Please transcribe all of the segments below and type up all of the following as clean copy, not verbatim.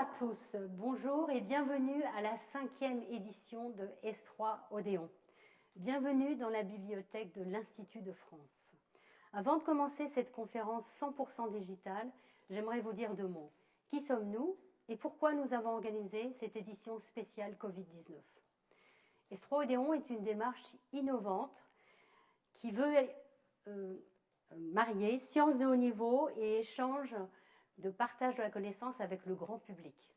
à tous, bonjour et bienvenue à la 5e édition de S3 Odéon. Bienvenue dans la bibliothèque de l'Institut de France. Avant de commencer cette conférence 100% digitale, j'aimerais vous dire 2 mots. Qui sommes-nous et pourquoi nous avons organisé cette édition spéciale Covid-19 ? S3 Odéon est une démarche innovante qui veut marier sciences de haut niveau et échange de partage de la connaissance avec le grand public.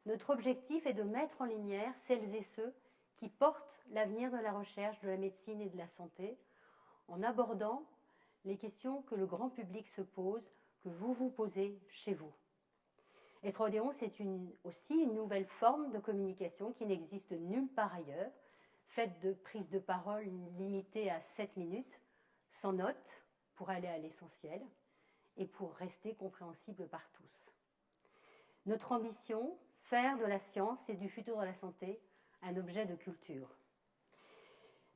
Notre objectif est de mettre en lumière celles et ceux qui portent l'avenir de la recherche, de la médecine et de la santé, en abordant les questions que le grand public se pose, que vous vous posez chez vous. S3 Odéon, c'est aussi une nouvelle forme de communication qui n'existe nulle part ailleurs, faite de prises de parole limitées à 7 minutes, sans notes, pour aller à l'essentiel, et pour rester compréhensible par tous. Notre ambition, faire de la science et du futur de la santé un objet de culture.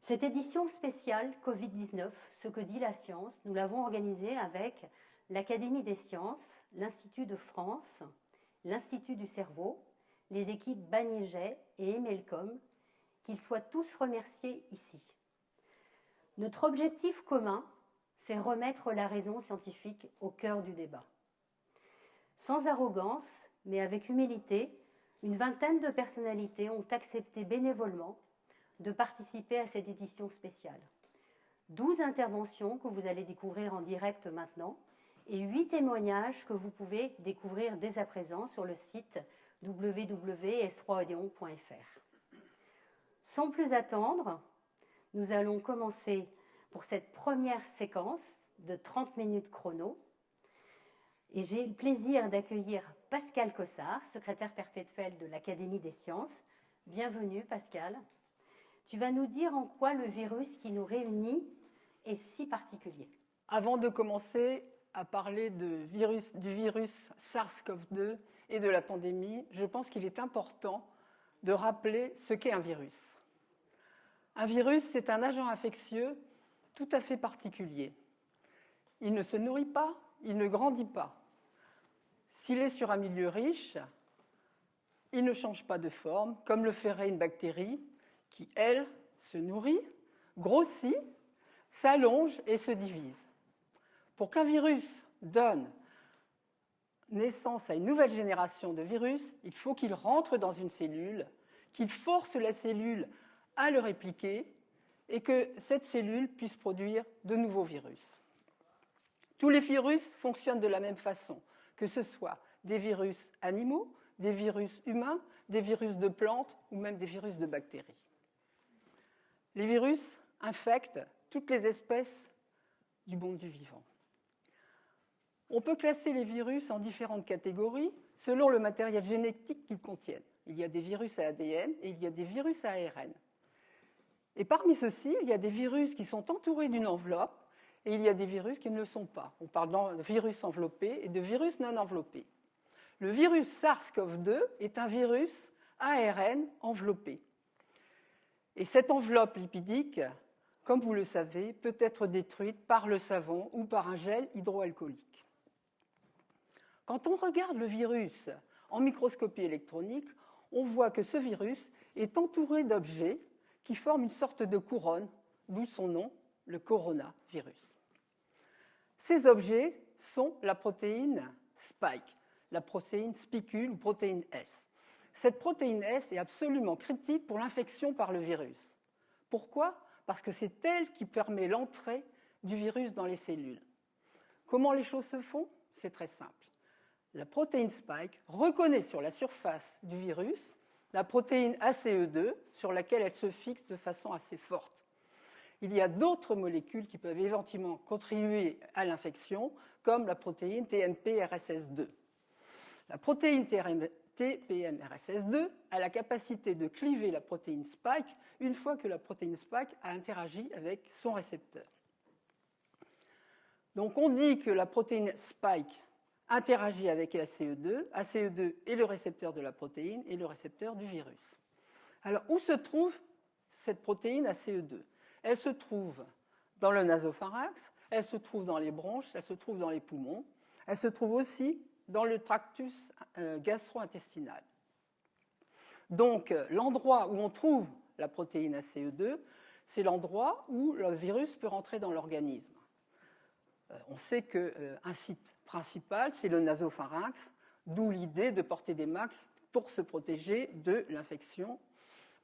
Cette édition spéciale Covid-19, ce que dit la science, nous l'avons organisée avec l'Académie des sciences, l'Institut de France, l'Institut du cerveau, les équipes Banijay et Emelcom, qu'ils soient tous remerciés ici. Notre objectif commun, c'est remettre la raison scientifique au cœur du débat. Sans arrogance, mais avec humilité, une vingtaine de personnalités ont accepté bénévolement de participer à cette édition spéciale. 12 interventions que vous allez découvrir en direct maintenant et 8 témoignages que vous pouvez découvrir dès à présent sur le site www.s3odeon.fr. Sans plus attendre, nous allons commencer pour cette première séquence de 30 minutes chrono. Et j'ai le plaisir d'accueillir Pascal Cossard, secrétaire perpétuel de l'Académie des sciences. Bienvenue Pascal. Tu vas nous dire en quoi le virus qui nous réunit est si particulier. Avant de commencer à parler du virus SARS-CoV-2 et de la pandémie, je pense qu'il est important de rappeler ce qu'est un virus. Un virus, c'est un agent infectieux tout à fait particulier. Il ne se nourrit pas, il ne grandit pas. S'il est sur un milieu riche, il ne change pas de forme, comme le ferait une bactérie qui, elle, se nourrit, grossit, s'allonge et se divise. Pour qu'un virus donne naissance à une nouvelle génération de virus, il faut qu'il rentre dans une cellule, qu'il force la cellule à le répliquer et que cette cellule puisse produire de nouveaux virus. Tous les virus fonctionnent de la même façon, que ce soit des virus animaux, des virus humains, des virus de plantes ou même des virus de bactéries. Les virus infectent toutes les espèces du monde du vivant. On peut classer les virus en différentes catégories selon le matériel génétique qu'ils contiennent. Il y a des virus à ADN et il y a des virus à ARN. Et parmi ceux-ci, il y a des virus qui sont entourés d'une enveloppe et il y a des virus qui ne le sont pas. On parle de virus enveloppés et de virus non enveloppés. Le virus SARS-CoV-2 est un virus ARN enveloppé. Et cette enveloppe lipidique, comme vous le savez, peut être détruite par le savon ou par un gel hydroalcoolique. Quand on regarde le virus en microscopie électronique, on voit que ce virus est entouré d'objets qui forment une sorte de couronne, d'où son nom, le coronavirus. Ces objets sont la protéine spike, la protéine spicule ou protéine S. Cette protéine S est absolument critique pour l'infection par le virus. Pourquoi ? Parce que c'est elle qui permet l'entrée du virus dans les cellules. Comment les choses se font ? C'est très simple. La protéine spike reconnaît sur la surface du virus la protéine ACE2 sur laquelle elle se fixe de façon assez forte. Il y a d'autres molécules qui peuvent éventuellement contribuer à l'infection, comme la protéine TMP-RSS2. La protéine TMP-RSS2 a la capacité de cliver la protéine spike une fois que la protéine spike a interagi avec son récepteur. Donc on dit que la protéine spike interagit avec ACE2. ACE2 est le récepteur de la protéine et le récepteur du virus. Alors, où se trouve cette protéine ACE2 ? Elle se trouve dans le nasopharynx, elle se trouve dans les bronches, elle se trouve dans les poumons, elle se trouve aussi dans le tractus gastro-intestinal. Donc, l'endroit où on trouve la protéine ACE2, c'est l'endroit où le virus peut rentrer dans l'organisme. On sait qu'un site principal, c'est le nasopharynx, d'où l'idée de porter des masques pour se protéger de l'infection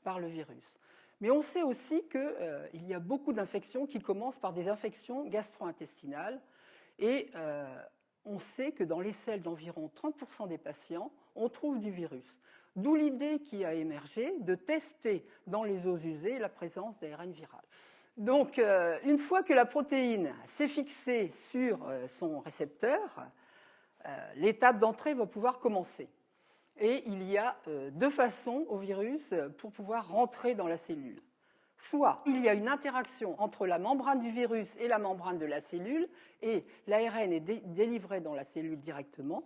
par le virus. Mais on sait aussi qu'il y a beaucoup d'infections qui commencent par des infections gastro-intestinales et on sait que dans les selles d'environ 30% des patients, on trouve du virus. D'où l'idée qui a émergé de tester dans les os usés la présence d'ARN viral. Donc, une fois que la protéine s'est fixée sur son récepteur, l'étape d'entrée va pouvoir commencer. Et il y a deux façons au virus pour pouvoir rentrer dans la cellule. Soit il y a une interaction entre la membrane du virus et la membrane de la cellule, et l'ARN est délivré dans la cellule directement,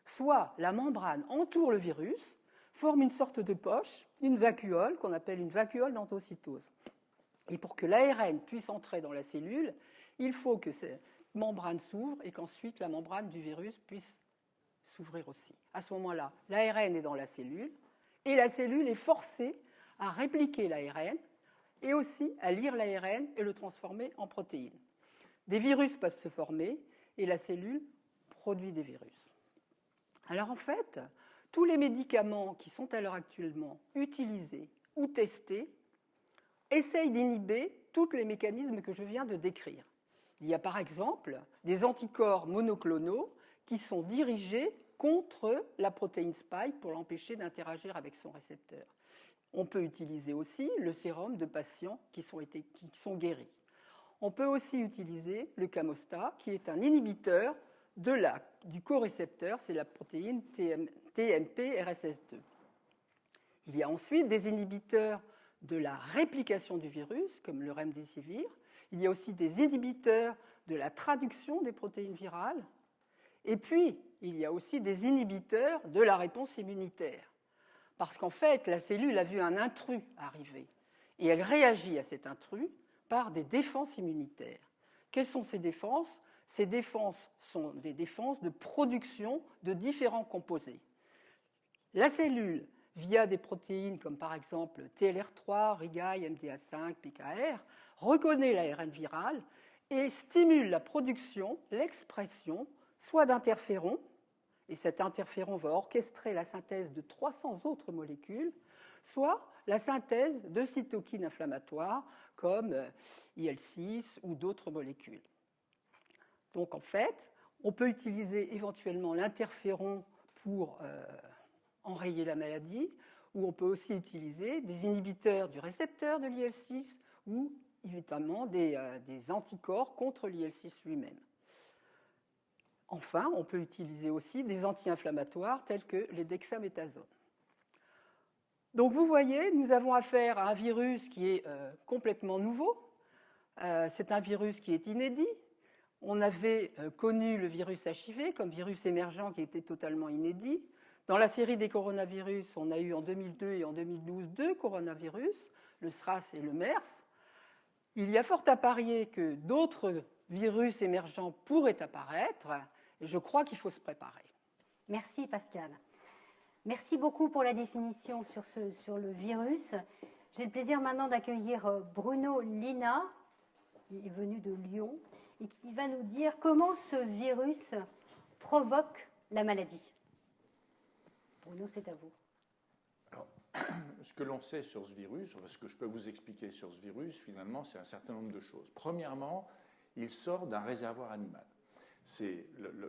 soit la membrane entoure le virus, forme une sorte de poche, une vacuole, qu'on appelle une vacuole d'endocytose. Et pour que l'ARN puisse entrer dans la cellule, il faut que cette membrane s'ouvre et qu'ensuite la membrane du virus puisse s'ouvrir aussi. À ce moment-là, l'ARN est dans la cellule et la cellule est forcée à répliquer l'ARN et aussi à lire l'ARN et le transformer en protéines. Des virus peuvent se former et la cellule produit des virus. Alors en fait, tous les médicaments qui sont à l'heure actuellement utilisés ou testés essayent d'inhiber tous les mécanismes que je viens de décrire. Il y a par exemple des anticorps monoclonaux qui sont dirigés contre la protéine spike pour l'empêcher d'interagir avec son récepteur. On peut utiliser aussi le sérum de patients qui sont guéris. On peut aussi utiliser le Camostat, qui est un inhibiteur du corécepteur, c'est la protéine TMP-RSS2. Il y a ensuite des inhibiteurs de la réplication du virus, comme le remdesivir. Il y a aussi des inhibiteurs de la traduction des protéines virales. Et puis, il y a aussi des inhibiteurs de la réponse immunitaire. Parce qu'en fait, la cellule a vu un intrus arriver. Et elle réagit à cet intrus par des défenses immunitaires. Quelles sont ces défenses ? Ces défenses sont des défenses de production de différents composés. La cellule, via des protéines comme par exemple TLR3, RIGAI, MDA5, PKR, reconnaît l'ARN viral et stimule la production, l'expression, soit d'interférons, et cet interféron va orchestrer la synthèse de 300 autres molécules, soit la synthèse de cytokines inflammatoires comme IL-6 ou d'autres molécules. Donc en fait, on peut utiliser éventuellement l'interféron pour enrayer la maladie, ou on peut aussi utiliser des inhibiteurs du récepteur de l'IL-6 ou évidemment des anticorps contre l'IL-6 lui-même. Enfin, on peut utiliser aussi des anti-inflammatoires tels que les dexaméthasones. Donc vous voyez, nous avons affaire à un virus qui est complètement nouveau. C'est un virus qui est inédit. On avait connu le virus HIV comme virus émergent qui était totalement inédit. Dans la série des coronavirus, on a eu en 2002 et en 2012 deux coronavirus, le SRAS et le MERS. Il y a fort à parier que d'autres virus émergents pourraient apparaître, et je crois qu'il faut se préparer. Merci Pascal. Merci beaucoup pour la définition sur le virus. J'ai le plaisir maintenant d'accueillir Bruno Lina, qui est venu de Lyon, et qui va nous dire comment ce virus provoque la maladie. Bruno, c'est à vous. Alors, ce que l'on sait sur ce virus, enfin, ce que je peux vous expliquer sur ce virus, finalement, c'est un certain nombre de choses. Premièrement, il sort d'un réservoir animal. C'est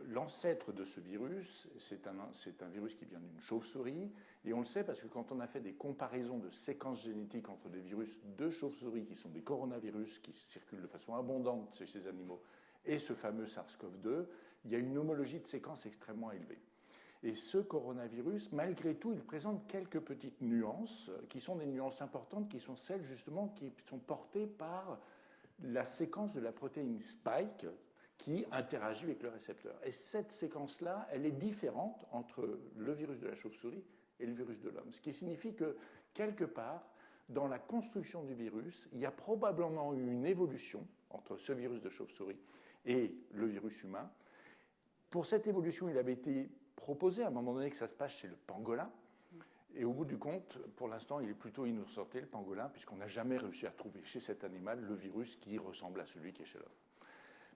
l'ancêtre de ce virus, c'est un virus qui vient d'une chauve-souris, et on le sait parce que quand on a fait des comparaisons de séquences génétiques entre des virus de chauve-souris, qui sont des coronavirus qui circulent de façon abondante chez ces animaux, et ce fameux SARS-CoV-2, il y a une homologie de séquences extrêmement élevée. Et ce coronavirus, malgré tout, il présente quelques petites nuances, qui sont des nuances importantes, qui sont celles justement qui sont portées par la séquence de la protéine spike, qui interagit avec le récepteur. Et cette séquence-là, elle est différente entre le virus de la chauve-souris et le virus de l'homme. Ce qui signifie que, quelque part, dans la construction du virus, il y a probablement eu une évolution entre ce virus de chauve-souris et le virus humain, Pour cette évolution, il avait été proposé à un moment donné que ça se passe chez le pangolin. Et au bout du compte, pour l'instant, il est plutôt innocenté, le pangolin, puisqu'on n'a jamais réussi à trouver chez cet animal le virus qui ressemble à celui qui est chez l'homme.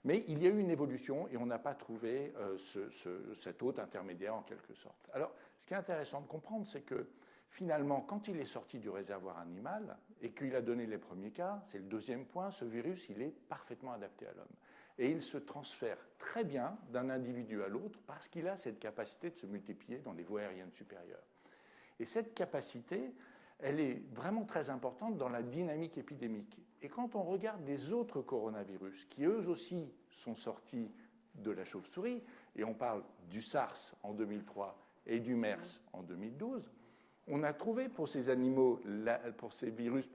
Mais il y a eu une évolution et on n'a pas trouvé cet hôte intermédiaire en quelque sorte. Alors, ce qui est intéressant de comprendre, c'est que finalement, quand il est sorti du réservoir animal et qu'il a donné les premiers cas, c'est le deuxième point, ce virus, il est parfaitement adapté à l'homme. Et il se transfère très bien d'un individu à l'autre parce qu'il a cette capacité de se multiplier dans les voies aériennes supérieures. Et cette capacité, elle est vraiment très importante dans la dynamique épidémique. Et quand on regarde les autres coronavirus, qui eux aussi sont sortis de la chauve-souris, et on parle du SARS en 2003 et du MERS en 2012, on a trouvé pour ces virus,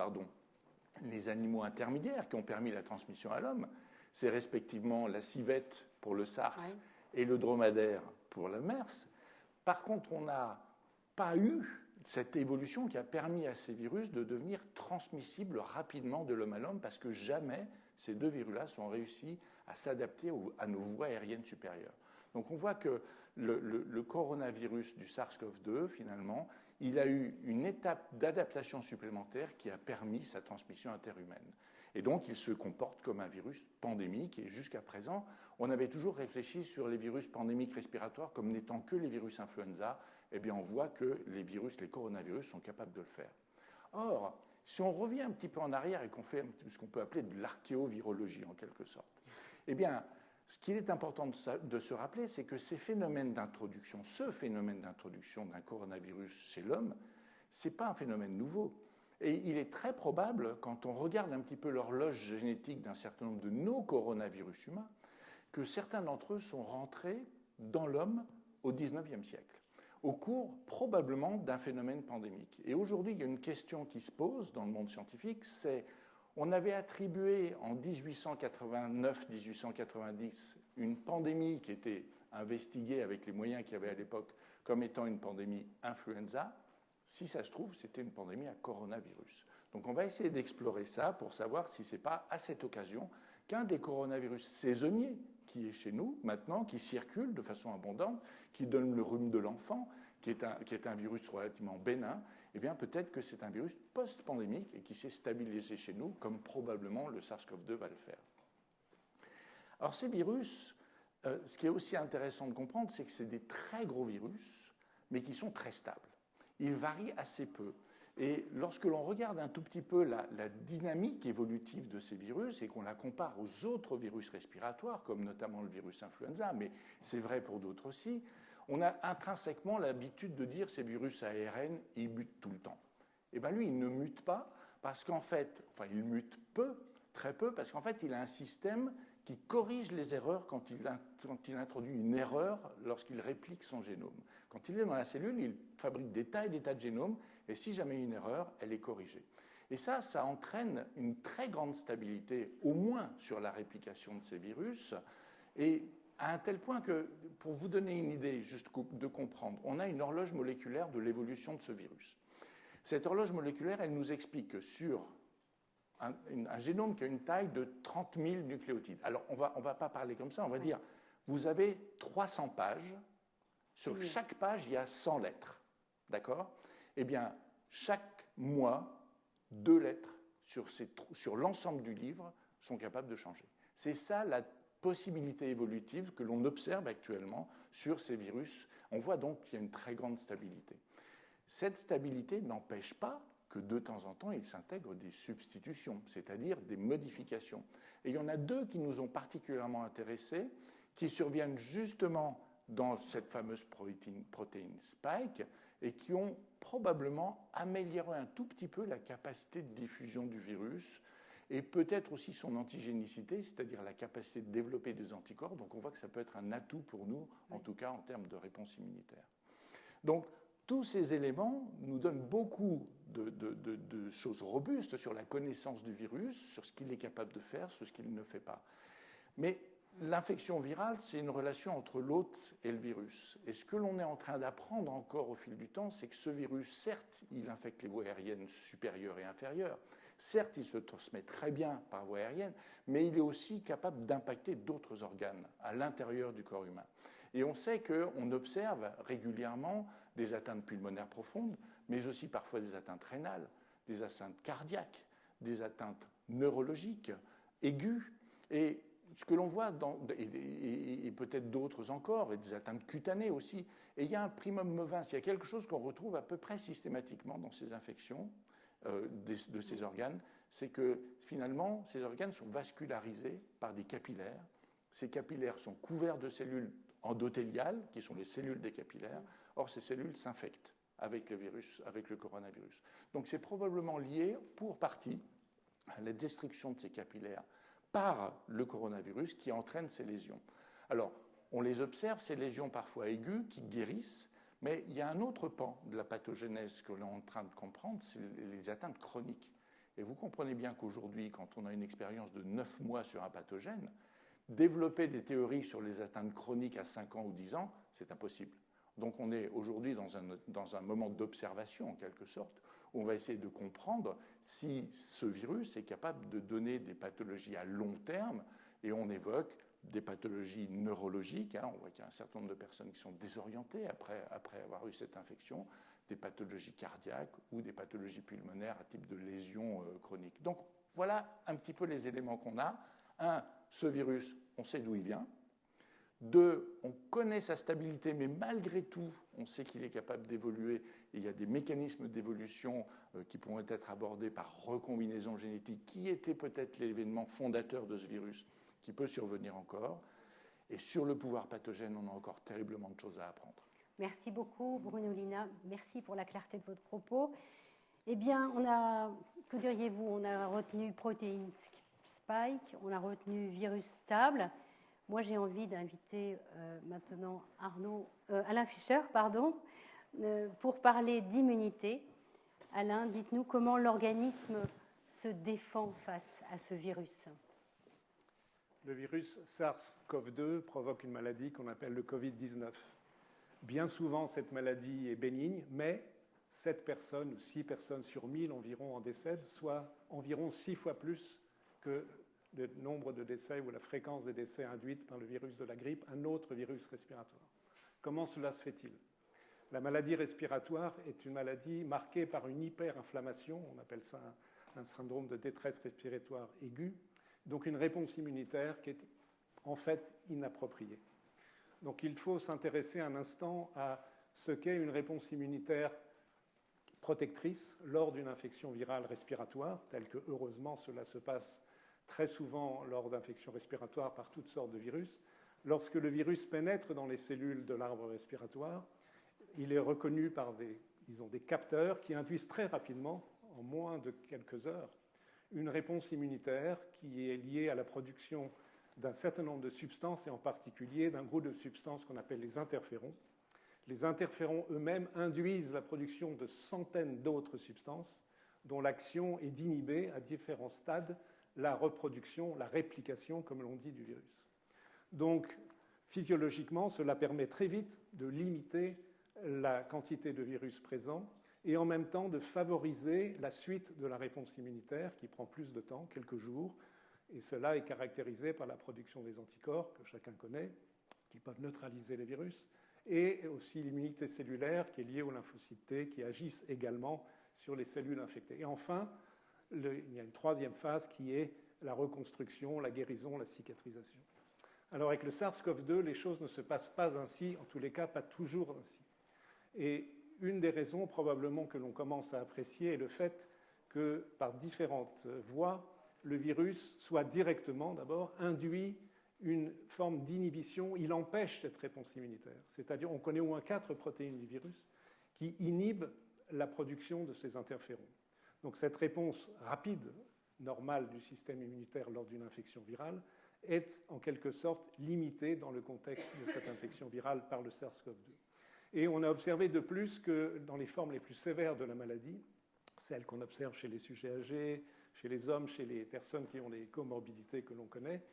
les animaux intermédiaires qui ont permis la transmission à l'homme. C'est respectivement la civette pour le SARS et le dromadaire pour le MERS. Par contre, on n'a pas eu cette évolution qui a permis à ces virus de devenir transmissibles rapidement de l'homme à l'homme parce que jamais ces deux virus-là sont réussis à s'adapter à nos voies aériennes supérieures. Donc on voit que le coronavirus du SARS-CoV-2, finalement, il a eu une étape d'adaptation supplémentaire qui a permis sa transmission interhumaine. Et donc il se comporte comme un virus pandémique. Et jusqu'à présent, on avait toujours réfléchi sur les virus pandémiques respiratoires comme n'étant que les virus influenza. Eh bien, on voit que les coronavirus sont capables de le faire. Or, si on revient un petit peu en arrière et qu'on fait ce qu'on peut appeler de l'archéovirologie en quelque sorte, eh bien, ce qu'il est important de se rappeler, c'est que ce phénomène d'introduction d'un coronavirus chez l'homme, ce n'est pas un phénomène nouveau. Et il est très probable, quand on regarde un petit peu l'horloge génétique d'un certain nombre de nos coronavirus humains, que certains d'entre eux sont rentrés dans l'homme au XIXe siècle, au cours probablement d'un phénomène pandémique. Et aujourd'hui, il y a une question qui se pose dans le monde scientifique, c'est on avait attribué en 1889-1890 une pandémie qui était investiguée avec les moyens qu'il y avait à l'époque comme étant une pandémie influenza. Si ça se trouve, c'était une pandémie à coronavirus. Donc on va essayer d'explorer ça pour savoir si ce n'est pas à cette occasion qu'un des coronavirus saisonniers qui est chez nous maintenant, qui circule de façon abondante, qui donne le rhume de l'enfant, qui est un virus relativement bénin, eh bien peut-être que c'est un virus post-pandémique et qui s'est stabilisé chez nous, comme probablement le SARS-CoV-2 va le faire. Alors ces virus, ce qui est aussi intéressant de comprendre, c'est que c'est des très gros virus, mais qui sont très stables. Ils varient assez peu. Et lorsque l'on regarde un tout petit peu la dynamique évolutive de ces virus et qu'on la compare aux autres virus respiratoires, comme notamment le virus influenza, mais c'est vrai pour d'autres aussi, on a intrinsèquement l'habitude de dire ces virus ARN, ils mutent tout le temps. Et bien lui, il ne mute pas parce qu'en fait, il mute peu, très peu, parce qu'en fait, il a un système qui corrige les erreurs quand il introduit une erreur lorsqu'il réplique son génome. Quand il est dans la cellule, il fabrique des tas et des tas de génomes, et si jamais il y a une erreur, elle est corrigée. Et ça entraîne une très grande stabilité, au moins sur la réplication de ces virus, et à un tel point que, pour vous donner une idée juste de comprendre, on a une horloge moléculaire de l'évolution de ce virus. Cette horloge moléculaire, elle nous explique que sur un génome qui a une taille de 30 000 nucléotides. Alors, on va pas parler comme ça, on va dire, vous avez 300 pages, sur chaque page, il y a 100 lettres, d'accord ? Eh bien, chaque mois, 2 lettres sur l'ensemble du livre sont capables de changer. C'est ça la possibilité évolutive que l'on observe actuellement sur ces virus. On voit donc qu'il y a une très grande stabilité. Cette stabilité n'empêche pas que de temps en temps, il s'intègre des substitutions, c'est-à-dire des modifications. Et il y en a 2 qui nous ont particulièrement intéressés, qui surviennent justement dans cette fameuse protéine spike et qui ont probablement amélioré un tout petit peu la capacité de diffusion du virus et peut-être aussi son antigénicité, c'est-à-dire la capacité de développer des anticorps. Donc on voit que ça peut être un atout pour nous, en tout cas en termes de réponse immunitaire. Donc tous ces éléments nous donnent beaucoup de choses robustes sur la connaissance du virus, sur ce qu'il est capable de faire, sur ce qu'il ne fait pas. Mais l'infection virale, c'est une relation entre l'hôte et le virus. Et ce que l'on est en train d'apprendre encore au fil du temps, c'est que ce virus, certes, il infecte les voies aériennes supérieures et inférieures. Certes, il se transmet très bien par voie aérienne, mais il est aussi capable d'impacter d'autres organes à l'intérieur du corps humain. Et on sait qu'on observe régulièrement des atteintes pulmonaires profondes, mais aussi parfois des atteintes rénales, des atteintes cardiaques, des atteintes neurologiques aiguës. Et ce que l'on voit, et peut-être d'autres encore, et des atteintes cutanées aussi, et il y a un primum movens, il y a quelque chose qu'on retrouve à peu près systématiquement dans ces infections de ces organes, c'est que finalement, ces organes sont vascularisés par des capillaires. Ces capillaires sont couverts de cellules endothéliales, qui sont les cellules des capillaires. Or, ces cellules s'infectent avec le virus, avec le coronavirus. Donc, c'est probablement lié, pour partie, à la destruction de ces capillaires par le coronavirus qui entraîne ces lésions. Alors, on les observe, ces lésions parfois aiguës, qui guérissent, mais il y a un autre pan de la pathogénèse que l'on est en train de comprendre, c'est les atteintes chroniques. Et vous comprenez bien qu'aujourd'hui, quand on a une expérience de 9 mois sur un pathogène, développer des théories sur les atteintes chroniques à 5 ans ou 10 ans, c'est impossible. Donc on est aujourd'hui dans un moment d'observation, en quelque sorte, où on va essayer de comprendre si ce virus est capable de donner des pathologies à long terme, et on évoque des pathologies neurologiques. On voit qu'il y a un certain nombre de personnes qui sont désorientées après avoir eu cette infection, des pathologies cardiaques ou des pathologies pulmonaires à type de lésions chroniques. Donc voilà un petit peu les éléments qu'on a. 1, ce virus, on sait d'où il vient. 2, on connaît sa stabilité, mais malgré tout, on sait qu'il est capable d'évoluer. Et il y a des mécanismes d'évolution qui pourront être abordés par recombinaison génétique, qui était peut-être l'événement fondateur de ce virus, qui peut survenir encore. Et sur le pouvoir pathogène, on a encore terriblement de choses à apprendre. Merci beaucoup, Bruno Lina. Merci pour la clarté de votre propos. Eh bien, que diriez-vous? On a retenu protéine spike, on a retenu virus stable. Moi, j'ai envie d'inviter maintenant Alain Fischer, pour parler d'immunité. Alain, dites-nous comment l'organisme se défend face à ce virus. Le virus SARS-CoV-2 provoque une maladie qu'on appelle le Covid-19. Bien souvent, cette maladie est bénigne, mais 7 personnes ou 6 personnes sur 1000 environ en décèdent, soit environ 6 fois plus que le nombre de décès ou la fréquence des décès induites par le virus de la grippe, un autre virus respiratoire. Comment cela se fait-il? La maladie respiratoire est une maladie marquée par une hyperinflammation, on appelle ça un syndrome de détresse respiratoire aiguë, donc une réponse immunitaire qui est en fait inappropriée. Donc il faut s'intéresser un instant à ce qu'est une réponse immunitaire protectrice lors d'une infection virale respiratoire, telle que heureusement cela se passe très souvent lors d'infections respiratoires par toutes sortes de virus. Lorsque le virus pénètre dans les cellules de l'arbre respiratoire, il est reconnu par des capteurs qui induisent très rapidement, en moins de quelques heures, une réponse immunitaire qui est liée à la production d'un certain nombre de substances, et en particulier d'un groupe de substances qu'on appelle les interférons. Les interférons eux-mêmes induisent la production de centaines d'autres substances dont l'action est d'inhiber à différents stades la reproduction, la réplication, comme l'on dit, du virus. Donc, physiologiquement, cela permet très vite de limiter la quantité de virus présent et en même temps de favoriser la suite de la réponse immunitaire qui prend plus de temps, quelques jours, et cela est caractérisé par la production des anticorps que chacun connaît, qui peuvent neutraliser les virus, et aussi l'immunité cellulaire qui est liée aux lymphocytes T qui agissent également sur les cellules infectées. Et enfin, il y a une troisième phase qui est la reconstruction, la guérison, la cicatrisation. Alors avec le SARS-CoV-2, les choses ne se passent pas ainsi, en tous les cas pas toujours ainsi. Et une des raisons probablement que l'on commence à apprécier est le fait que par différentes voies, le virus soit directement d'abord induit une forme d'inhibition, il empêche cette réponse immunitaire. C'est-à-dire on connaît au moins 4 protéines du virus qui inhibent la production de ces interférons. Donc cette réponse rapide, normale du système immunitaire lors d'une infection virale est en quelque sorte limitée dans le contexte de cette infection virale par le SARS-CoV-2. Et on a observé de plus que dans les formes les plus sévères de la maladie, celles qu'on observe chez les sujets âgés, chez les hommes, chez les personnes qui ont les comorbidités que l'on connaît,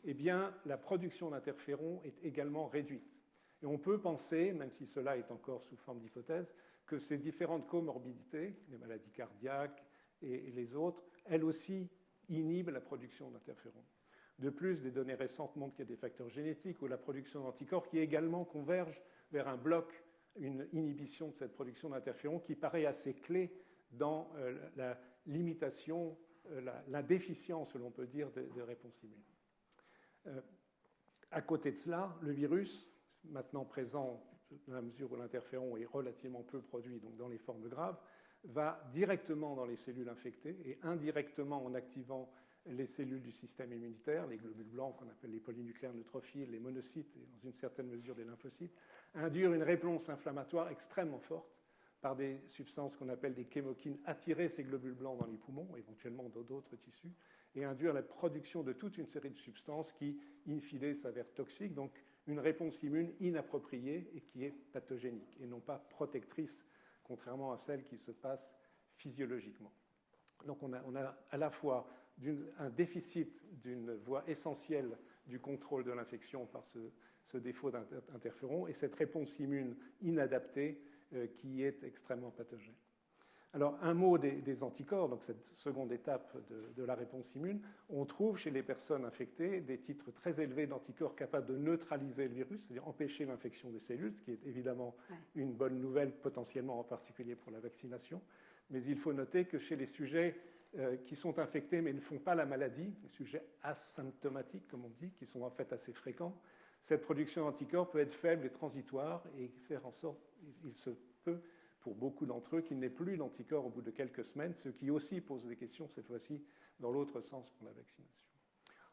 eh bien, la production d'interférons est également réduite. Et on peut penser, même si cela est encore sous forme d'hypothèse, que ces différentes comorbidités, les maladies cardiaques et les autres, elle aussi inhibe la production d'interférons. De plus, des données récentes montrent qu'il y a des facteurs génétiques ou la production d'anticorps qui également convergent vers un bloc, une inhibition de cette production d'interférons qui paraît assez clé dans la limitation, la déficience, l'on peut dire, de réponses immunes. À côté de cela, le virus, maintenant présent dans la mesure où l'interféron est relativement peu produit, donc dans les formes graves, va directement dans les cellules infectées et indirectement en activant les cellules du système immunitaire, les globules blancs qu'on appelle les polynucléaires neutrophiles, les monocytes et dans une certaine mesure les lymphocytes, induire une réponse inflammatoire extrêmement forte par des substances qu'on appelle des chémokines, attirer ces globules blancs dans les poumons, éventuellement dans d'autres tissus, et induire la production de toute une série de substances qui, in fine, s'avèrent toxiques, donc une réponse immune inappropriée et qui est pathogénique, et non pas protectrice, contrairement à celle qui se passe physiologiquement. Donc on a à la fois un déficit d'une voie essentielle du contrôle de l'infection par ce défaut d'interféron et cette réponse immune inadaptée qui est extrêmement pathogène. Alors, un mot des anticorps, donc cette seconde étape de la réponse immune. On trouve chez les personnes infectées des titres très élevés d'anticorps capables de neutraliser le virus, c'est-à-dire empêcher l'infection des cellules, ce qui est évidemment une bonne nouvelle, potentiellement en particulier pour la vaccination. Mais il faut noter que chez les sujets qui sont infectés mais ne font pas la maladie, les sujets asymptomatiques, comme on dit, qui sont en fait assez fréquents, cette production d'anticorps peut être faible et transitoire et faire en sorte, il se peut, pour beaucoup d'entre eux, qu'il n'ait plus d'anticorps au bout de quelques semaines, ce qui aussi pose des questions, cette fois-ci, dans l'autre sens pour la vaccination.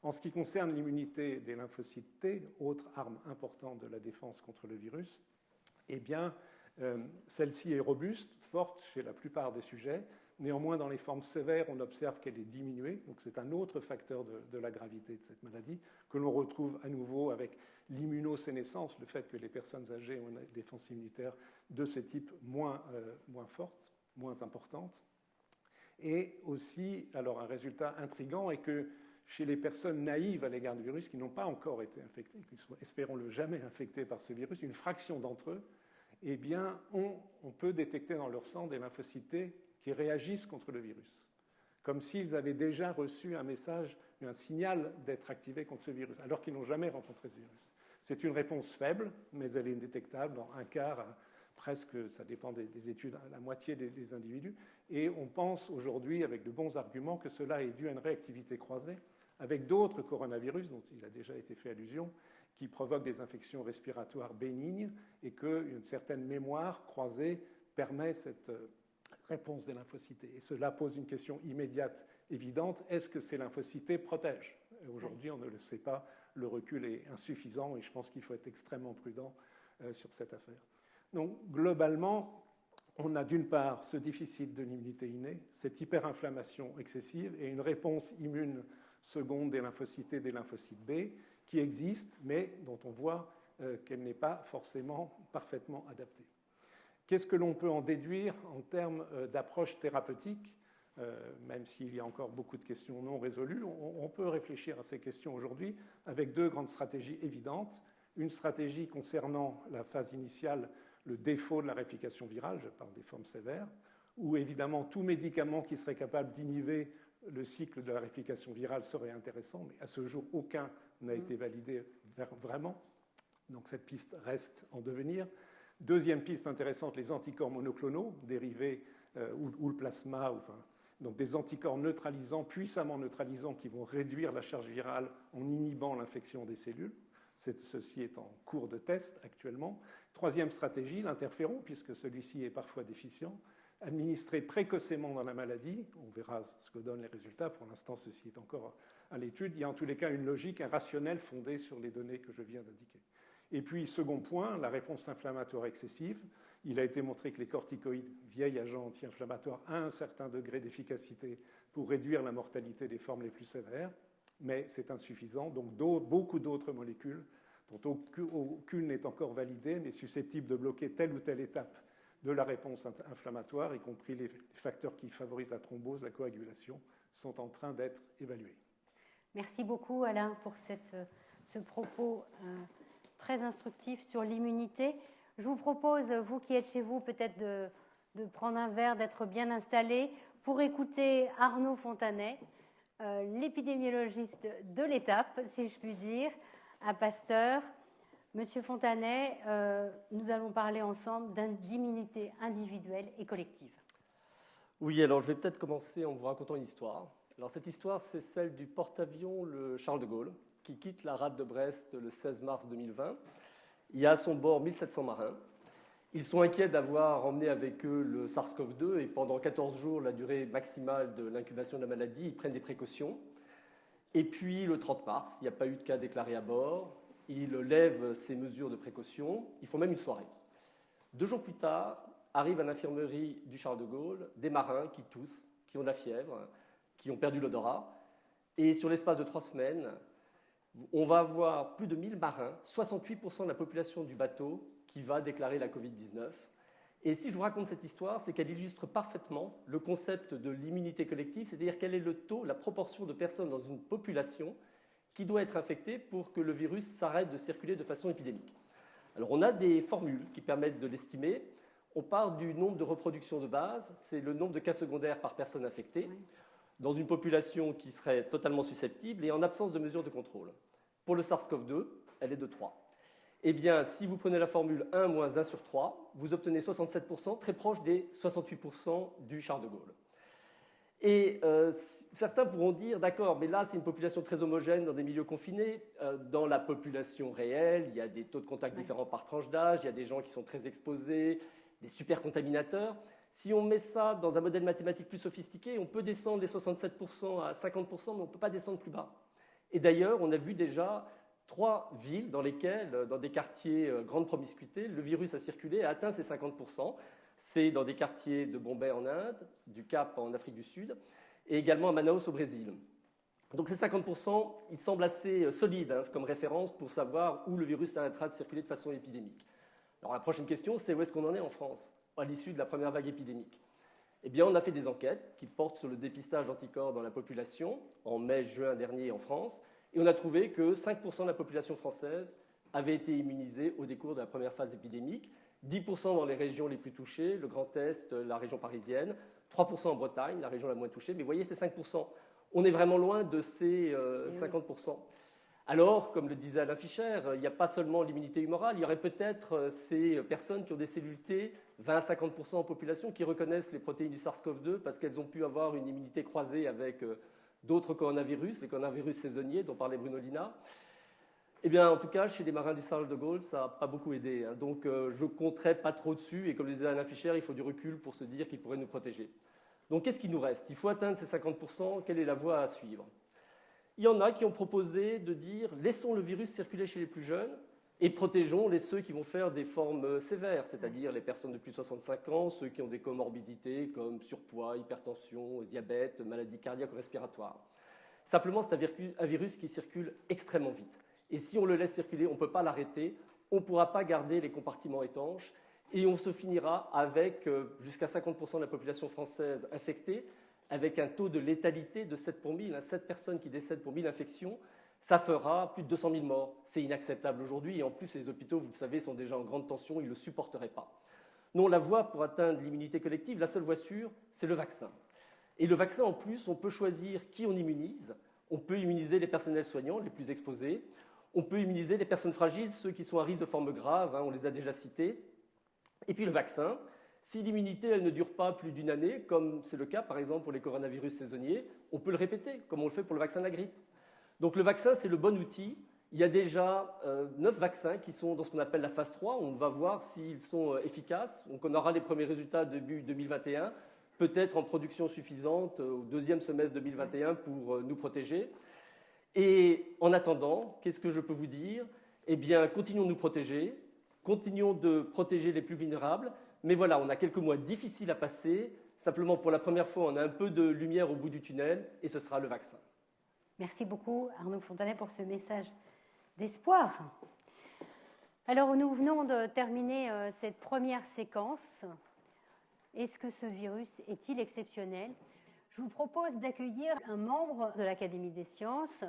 En ce qui concerne l'immunité des lymphocytes T, autre arme importante de la défense contre le virus, eh bien, celle-ci est robuste, forte chez la plupart des sujets. Néanmoins, dans les formes sévères, on observe qu'elle est diminuée. Donc, c'est un autre facteur de la gravité de cette maladie que l'on retrouve à nouveau avec l'immunosénescence, le fait que les personnes âgées ont une défense immunitaire de ce type moins forte, moins importante. Et aussi, alors un résultat intriguant est que chez les personnes naïves à l'égard du virus, qui n'ont pas encore été infectées, qui ne sont, espérons-le, jamais infectées par ce virus, une fraction d'entre eux, eh bien, on peut détecter dans leur sang des lymphocytes T qui réagissent contre le virus, comme s'ils avaient déjà reçu un message, un signal d'être activés contre ce virus, alors qu'ils n'ont jamais rencontré ce virus. C'est une réponse faible, mais elle est détectable dans un quart, presque, ça dépend des études, à la moitié des individus. Et on pense aujourd'hui, avec de bons arguments, que cela est dû à une réactivité croisée avec d'autres coronavirus, dont il a déjà été fait allusion, qui provoquent des infections respiratoires bénignes et qu'une certaine mémoire croisée permet cette réponse des lymphocytes. Et cela pose une question immédiate, évidente. Est-ce que ces lymphocytes protègent ? Aujourd'hui, on ne le sait pas. Le recul est insuffisant et je pense qu'il faut être extrêmement prudent sur cette affaire. Donc, globalement, on a d'une part ce déficit de l'immunité innée, cette hyperinflammation excessive et une réponse immune seconde des lymphocytes des lymphocytes B qui existe, mais dont on voit qu'elle n'est pas forcément parfaitement adaptée. Qu'est-ce que l'on peut en déduire en termes d'approche thérapeutique ? Même s'il y a encore beaucoup de questions non résolues, on peut réfléchir à ces questions aujourd'hui avec deux grandes stratégies évidentes. Une stratégie concernant la phase initiale, le défaut de la réplication virale, je parle des formes sévères, où évidemment tout médicament qui serait capable d'inhiber le cycle de la réplication virale serait intéressant, mais à ce jour, aucun n'a été validé vraiment. Donc cette piste reste en devenir. Deuxième piste intéressante, les anticorps monoclonaux dérivés ou le plasma, donc des anticorps neutralisants, puissamment neutralisants, qui vont réduire la charge virale en inhibant l'infection des cellules. Ceci est en cours de test actuellement. Troisième stratégie, l'interféron, puisque celui-ci est parfois déficient, administré précocement dans la maladie. On verra ce que donnent les résultats. Pour l'instant, ceci est encore à l'étude. Il y a en tous les cas une logique, un rationnel fondé sur les données que je viens d'indiquer. Et puis, second point, la réponse inflammatoire excessive. Il a été montré que les corticoïdes, vieil agent anti-inflammatoire, a un certain degré d'efficacité pour réduire la mortalité des formes les plus sévères, mais c'est insuffisant. Donc, beaucoup d'autres molécules, dont aucune n'est encore validée, mais susceptibles de bloquer telle ou telle étape de la réponse inflammatoire, y compris les facteurs qui favorisent la thrombose, la coagulation, sont en train d'être évalués. Merci beaucoup, Alain, pour ce propos très instructif sur l'immunité. Je vous propose, vous qui êtes chez vous, peut-être de prendre un verre, d'être bien installé pour écouter Arnaud Fontanet, l'épidémiologiste de l'étape, si je puis dire, à Pasteur. Monsieur Fontanet, nous allons parler ensemble d'immunité individuelle et collective. Oui, alors je vais peut-être commencer en vous racontant une histoire. Alors cette histoire, c'est celle du porte-avions le Charles de Gaulle, qui quitte la rade de Brest le 16 mars 2020. Il y a à son bord 1700 marins. Ils sont inquiets d'avoir emmené avec eux le SARS-CoV-2 et pendant 14 jours, la durée maximale de l'incubation de la maladie, ils prennent des précautions. Et puis le 30 mars, il n'y a pas eu de cas déclarés à bord. Ils lèvent ces mesures de précaution. Ils font même une soirée. 2 jours plus tard, arrivent à l'infirmerie du Charles de Gaulle des marins qui toussent, qui ont de la fièvre, qui ont perdu l'odorat. Et sur l'espace de 3 semaines, on va avoir plus de 1000 marins, 68% de la population du bateau qui va déclarer la Covid-19. Et si je vous raconte cette histoire, c'est qu'elle illustre parfaitement le concept de l'immunité collective, c'est-à-dire quel est le taux, la proportion de personnes dans une population qui doit être infectée pour que le virus s'arrête de circuler de façon épidémique. Alors on a des formules qui permettent de l'estimer. On part du nombre de reproductions de base, c'est le nombre de cas secondaires par personne infectée, dans une population qui serait totalement susceptible et en absence de mesures de contrôle. Pour le SARS-CoV-2, elle est de 3. Eh bien, si vous prenez la formule 1 moins 1 sur 3, vous obtenez 67%, très proche des 68% du Charles de Gaulle. Et certains pourront dire, d'accord, mais là, c'est une population très homogène dans des milieux confinés. Dans la population réelle, il y a des taux de contact différents par tranche d'âge, il y a des gens qui sont très exposés, des super contaminateurs. Si on met ça dans un modèle mathématique plus sophistiqué, on peut descendre les 67% à 50%, mais on ne peut pas descendre plus bas. Et d'ailleurs, on a vu déjà 3 villes dans lesquelles, dans des quartiers grande promiscuité, le virus a circulé et a atteint ces 50%. C'est dans des quartiers de Bombay en Inde, du Cap en Afrique du Sud, et également à Manaus au Brésil. Donc ces 50%, ils semblent assez solides comme référence pour savoir où le virus arrêtera de circuler de façon épidémique. Alors la prochaine question, c'est où est-ce qu'on en est en France, à l'issue de la première vague épidémique? Eh bien, on a fait des enquêtes qui portent sur le dépistage d'anticorps dans la population, en mai-juin dernier en France, et on a trouvé que 5% de la population française avait été immunisée au décours de la première phase épidémique, 10% dans les régions les plus touchées, le Grand Est, la région parisienne, 3% en Bretagne, la région la moins touchée, mais vous voyez, c'est 5%. On est vraiment loin de ces 50%. Alors, comme le disait Alain Fischer, il n'y a pas seulement l'immunité humorale, il y aurait peut-être ces personnes qui ont des cellules T, 20 à 50% en population, qui reconnaissent les protéines du SARS-CoV-2 parce qu'elles ont pu avoir une immunité croisée avec d'autres coronavirus, les coronavirus saisonniers dont parlait Bruno Lina. Eh bien, en tout cas, chez les marins du Charles de Gaulle, ça n'a pas beaucoup aidé. Donc, je ne compterai pas trop dessus. Et comme le disait Alain Fischer, il faut du recul pour se dire qu'ils pourraient nous protéger. Donc, qu'est-ce qui nous reste? Il faut atteindre ces 50%. Quelle est la voie à suivre? Il y en a qui ont proposé de dire laissons le virus circuler chez les plus jeunes et protégeons ceux qui vont faire des formes sévères, c'est-à-dire les personnes de plus de 65 ans, ceux qui ont des comorbidités comme surpoids, hypertension, diabète, maladies cardiaques ou respiratoires. Simplement, c'est un virus qui circule extrêmement vite. Et si on le laisse circuler, on ne peut pas l'arrêter, on ne pourra pas garder les compartiments étanches et on se finira avec jusqu'à 50% de la population française infectée, avec un taux de létalité de 7 pour 1000, 7 personnes qui décèdent pour 1000 infections, ça fera plus de 200 000 morts. C'est inacceptable aujourd'hui et en plus les hôpitaux, vous le savez, sont déjà en grande tension, ils ne le supporteraient pas. Non, la voie pour atteindre l'immunité collective, la seule voie sûre, c'est le vaccin. Et le vaccin, en plus, on peut choisir qui on immunise. On peut immuniser les personnels soignants les plus exposés. On peut immuniser les personnes fragiles, ceux qui sont à risque de formes graves, on les a déjà cités. Et puis le vaccin, si l'immunité elle ne dure pas plus d'une année, comme c'est le cas par exemple pour les coronavirus saisonniers, on peut le répéter, comme on le fait pour le vaccin de la grippe. Donc le vaccin, c'est le bon outil. Il y a déjà 9 vaccins qui sont dans ce qu'on appelle la phase 3. On va voir s'ils sont efficaces. Donc on aura les premiers résultats début 2021, peut-être en production suffisante au deuxième semestre 2021 pour nous protéger. Et en attendant, qu'est-ce que je peux vous dire? Eh bien, continuons de nous protéger, continuons de protéger les plus vulnérables. Mais voilà, on a quelques mois difficiles à passer. Simplement, pour la première fois, on a un peu de lumière au bout du tunnel et ce sera le vaccin. Merci beaucoup, Arnaud Fontanet, pour ce message d'espoir. Alors, nous venons de terminer cette première séquence. Est-ce que ce virus est-il exceptionnel? Je vous propose d'accueillir un membre de l'Académie des sciences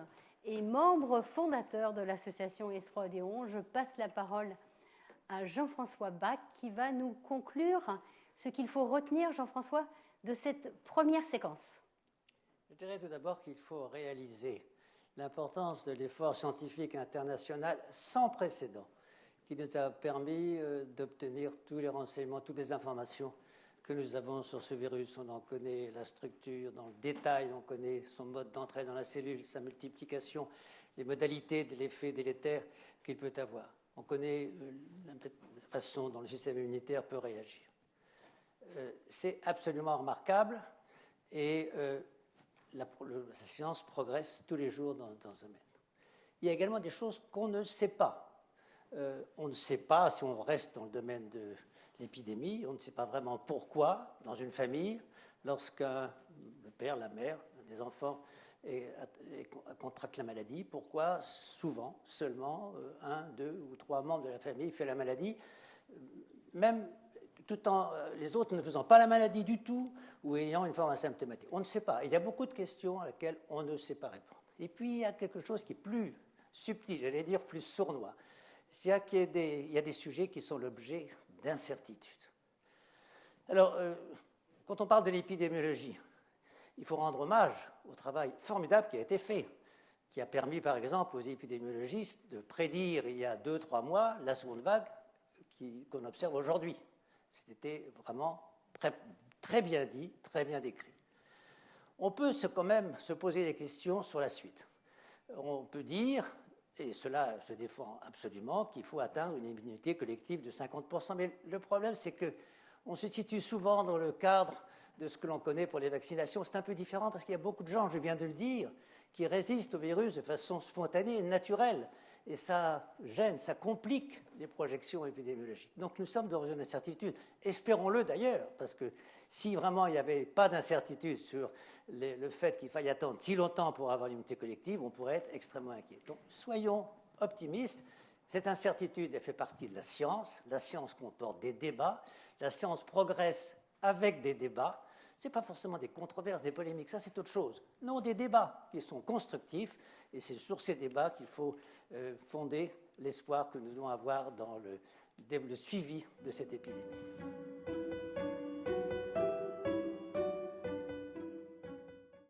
et membre fondateur de l'association ESPRODéon. Je passe la parole à Jean-François Bach qui va nous conclure ce qu'il faut retenir, Jean-François, de cette première séquence? Je dirais tout d'abord qu'il faut réaliser l'importance de l'effort scientifique international sans précédent qui nous a permis d'obtenir tous les renseignements, toutes les informations que nous avons sur ce virus. On en connaît la structure dans le détail, on connaît son mode d'entrée dans la cellule, sa multiplication, les modalités de l'effet délétère qu'il peut avoir. On connaît la façon dont le système immunitaire peut réagir. C'est absolument remarquable et la science progresse tous les jours dans ce domaine. Il y a également des choses qu'on ne sait pas. On ne sait pas, si on reste dans le domaine de l'épidémie, on ne sait pas vraiment pourquoi, dans une famille, lorsqu'un le père, la mère, des enfants contractent la maladie, pourquoi souvent, seulement, 1, 2 ou 3 membres de la famille fait la maladie, même tout en les autres ne faisant pas la maladie du tout ou ayant une forme asymptomatique. On ne sait pas. Il y a beaucoup de questions à laquelle on ne sait pas répondre. Et puis, il y a quelque chose qui est plus subtil, j'allais dire plus sournois. C'est qu'il y a des sujets qui sont l'objet d'incertitudes. Alors, quand on parle de l'épidémiologie, il faut rendre hommage au travail formidable qui a été fait, qui a permis, par exemple, aux épidémiologistes de prédire il y a 2-3 mois la seconde vague qu'on observe aujourd'hui. C'était vraiment très bien dit, très bien décrit. On peut quand même se poser des questions sur la suite. On peut dire, et cela se défend absolument, qu'il faut atteindre une immunité collective de 50%. Mais le problème, c'est qu'on se situe souvent dans le cadre de ce que l'on connaît pour les vaccinations. C'est un peu différent parce qu'il y a beaucoup de gens, je viens de le dire, qui résistent au virus de façon spontanée et naturelle. Et ça gêne, ça complique les projections épidémiologiques. Donc nous sommes dans une incertitude. Espérons-le d'ailleurs, parce que si vraiment il n'y avait pas d'incertitude sur le fait qu'il faille attendre si longtemps pour avoir l'immunité collective, on pourrait être extrêmement inquiet. Donc soyons optimistes. Cette incertitude, elle fait partie de la science. La science comporte des débats. La science progresse avec des débats. Ce n'est pas forcément des controverses, des polémiques, ça c'est autre chose. Non, des débats qui sont constructifs, et c'est sur ces débats qu'il faut fonder l'espoir que nous devons avoir dans le suivi de cette épidémie.